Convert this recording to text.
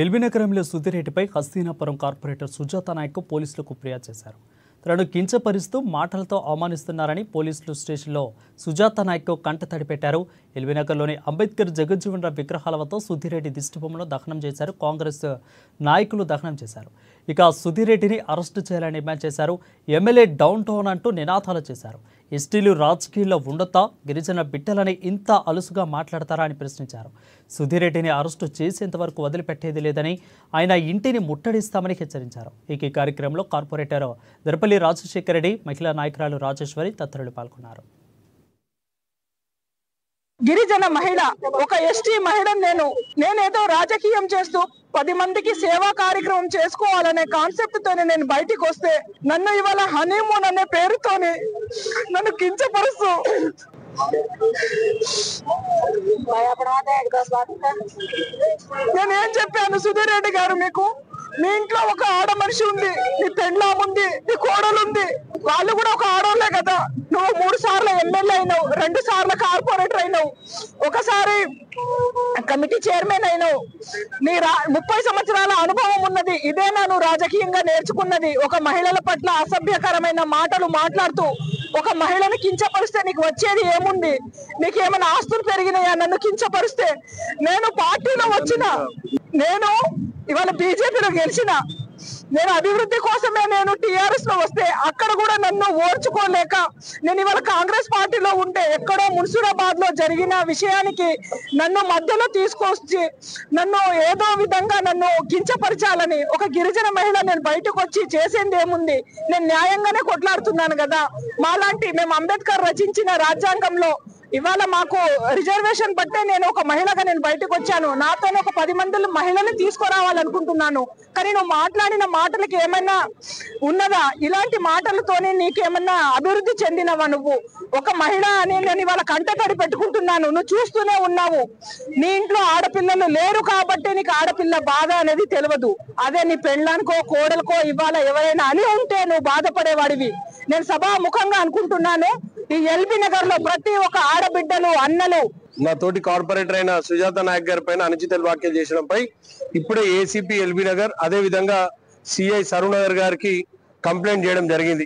LB నగరంలో సుధిరెడ్డిపై హస్తీనాపురం corporator Sujatha Naik పోలీసులకు ఫిర్యాదు చేశారు. తనను కించపరుస్తూ మాటలతో అవమానిస్తున్నారని పోలీసులు స్టేషన్లో సుజాత నాయక్ కంటతడి పెట్టారు. ఎల్బీ నగర్లోని అంబేద్కర్ జగజ్జీవన్ రామ్ విగ్రహాల వద్ద సుధిరెడ్డి దిష్టిబొమ్మను దహనం చేశారు. కాంగ్రెస్ నాయకులు దహనం చేశారు. ఇక సుధిరెడ్డిని అరెస్టు చేయాలని డిమాండ్ చేశారు. ఎమ్మెల్యే డౌన్ టౌన్ అంటూ నినాదాలు చేశారు. ఎస్టీలు రాజకీయాల్లో ఉండొద్దా, గిరిజన బిడ్డలని ఇంత అలుసుగా మాట్లాడతారా అని ప్రశ్నించారు. సుధిరెడ్డిని అరెస్టు చేసేంత వరకు వదిలిపెట్టేది లేదని, ఆయన ఇంటిని ముట్టడిస్తామని హెచ్చరించారు. ఈ కార్యక్రమంలో కార్పొరేటర్ దర్పల్లి రాజశేఖర రెడ్డి, మహిళా నాయకురాలు రాజేశ్వరి తదితరులు పాల్గొన్నారు. గిరిజన మహిళ, ఒక ఎస్టీ మహిళ నేనేదో రాజకీయం చేస్తూ 10 మందికి సేవా కార్యక్రమం చేసుకోవాలనే కాన్సెప్ట్ తోనే నేను బయటికి వస్తే నన్ను ఇవాళ హనీమూన్ అనే పేరుతోని నన్ను కించపరుస్తూ నేనేం చెప్పాను? సుధిరెడ్డి గారు, మీకు మీ ఇంట్లో ఒక ఆడ మనిషి ఉంది, నీ పెండ్లాం ఉంది, నీ కోడలు ఉంది, వాళ్ళు కూడా ఒక ఆడోళ్లే కదా. నువ్వు 3 సార్లు ఎమ్మెల్యే అయినావు, 2 సార్లు కార్పొరేటర్ అయినావు, ఒకసారి కమిటీ చైర్మన్ అయినావు. నీ 30 సంవత్సరాల అనుభవం ఉన్నది. ఇదేనా నువ్వు రాజకీయంగా నేర్చుకున్నది? ఒక మహిళల పట్ల అసభ్యకరమైన మాటలు మాట్లాడుతూ ఒక మహిళను కించపరిస్తే నీకు వచ్చేది ఏముంది? నీకేమైనా ఆస్తులు పెరిగినాయా నన్ను కించపరిస్తే? నేను పార్టీలో వచ్చిన, నేను ఇవాళ బీజేపీలో గెలిచిన, నేను అభివృద్ధి కోసమే నేను టీఆర్ఎస్ లో వస్తే అక్కడ కూడా నన్ను ఓర్చుకోలేక నేను ఇవాళ కాంగ్రెస్ పార్టీలో ఉంటే ఎక్కడో మున్సిరాబాద్ లో జరిగిన విషయానికి నన్ను మధ్యలో తీసుకొచ్చి నన్ను ఏదో విధంగా నన్ను కించపరచాలని ఒక గిరిజన మహిళ నేను బయటకు వచ్చి చేసేది ఏముంది? నేను న్యాయంగానే కొట్లాడుతున్నాను కదా. మేము అంబేద్కర్ రచించిన రాజ్యాంగంలో ఇవాళ మాకు రిజర్వేషన్ బట్టే నేను ఒక మహిళగా నేను బయటకు వచ్చాను. నాతో ఒక 10 మంది మహిళని తీసుకురావాలనుకుంటున్నాను. కానీ నువ్వు మాట్లాడిన మాటలకి ఏమైనా ఉన్నదా? ఇలాంటి మాటలతోనే నీకేమన్నా అభివృద్ధి చెందినవా? నువ్వు ఒక మహిళ అని నేను ఇవాళ కంటతడి పెట్టుకుంటున్నాను. నువ్వు చూస్తూనే ఉన్నావు. నీ ఇంట్లో ఆడపిల్లలు లేరు కాబట్టి నీకు ఆడపిల్ల బాధ అనేది తెలియదు. అదే నీ పెళ్ళానికో కోడలకో ఇవాళ ఎవరైనా అని ఉంటే నువ్వు బాధపడేవాడివి. నేను సభాముఖంగా అనుకుంటున్నాను, ఈ ఎల్బీ నగర్ లో ప్రతి ఒక్క ఆడబిడ్డలు, అన్నలు, నా తోటి కార్పొరేటర్ అయిన సుజాత నాయక్ గారి పైన అనుచిత వ్యాఖ్యలు చేసడంపై ఇప్పుడే ఏసీపీ ఎల్బీ నగర్, అదే విధంగా సిఐ సరూనగర్ గారికి కంప్లైంట్ చేయడం జరిగింది.